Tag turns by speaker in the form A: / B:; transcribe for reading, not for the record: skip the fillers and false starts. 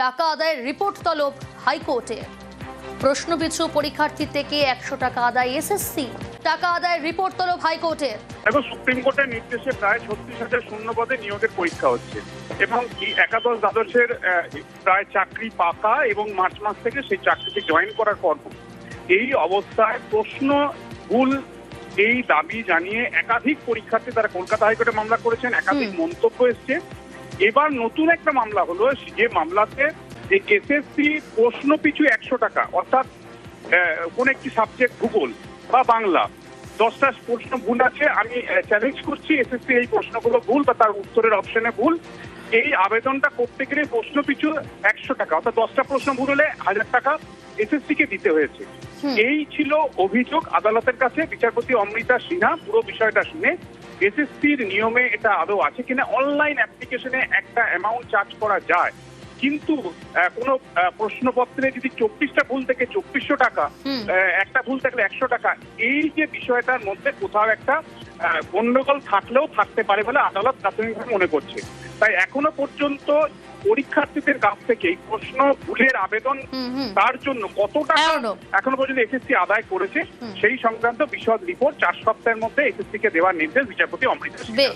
A: টাকা আদায়ের রিপোর্ট তলব হাইকোর্টে। প্রশ্নপিছু পরীক্ষার্থী থেকে 100 টাকা আদায় এসএসসি, টাকা আদায়ের রিপোর্ট তলব হাইকোর্টে।
B: এখন সুপ্রিম কোর্টের নির্দেশে প্রায় 36,000 শূন্য পদে নিয়োগের পরীক্ষা হচ্ছে এবং একাদশ দ্বাদশের প্রায় চাকরি পাকা এবং মার্চ মাস থেকে সেই চাকরিতে জয়েন করার পর এই অবস্থায় প্রশ্ন ভুল এই দাবি জানিয়ে একাধিক পরীক্ষার্থী তারা কলকাতা হাইকোর্টে মামলা করেছেন। একাধিক মন্তব্য এসছে। এবার নতুন একটা মামলা হলো, যে মামলাতে এসএসসি প্রশ্ন পিছু 100 টাকা, অর্থাৎ কোন একটি সাবজেক্ট ভূগোল বা বাংলা 10টা প্রশ্ন ভুল আছে, আমি চ্যালেঞ্জ করছি এসএসসি এই প্রশ্নগুলো ভুল বা তার উত্তরের অপশনে ভুল। এই আবেদনটা করতে গেলে প্রশ্ন পিছু 100 টাকা, অর্থাৎ 10টা প্রশ্ন ভুল হলে 1000 টাকা এসএসসি কে দিতে হয়েছে। এই ছিল অভিযোগ আদালতের কাছে। বিচারপতি অমৃতা সিনহা পুরো বিষয়টা শুনে এসএসসির নিয়মে এটা আদৌ আছে কিনা, অনলাইন অ্যাপ্লিকেশনে একটা অ্যামাউন্ট চার্জ করা যায়, কিন্তু কোনো প্রশ্নপত্রে যদি 24টা ভুল থেকে 2400 টাকা, একটা ভুল থাকলে 100 টাকা, এই যে বিষয়টার মধ্যে কোথাও একটা গন্ডগোল থাকলেও থাকতে পারে বলে আদালত প্রাথমিকভাবে মনে করছে। তাই এখনো পর্যন্ত পরীক্ষার্থীদের কাছ থেকে এই প্রশ্ন ভুলের আবেদন তার জন্য কত টাকা এখনো পর্যন্ত এসএসসি আদায় করেছে সেই সংক্রান্ত বিশদ রিপোর্ট 4 সপ্তাহের মধ্যে এসএসসি কে দেওয়ার নির্দেশ বিচারপতি অমৃতা সিনহা।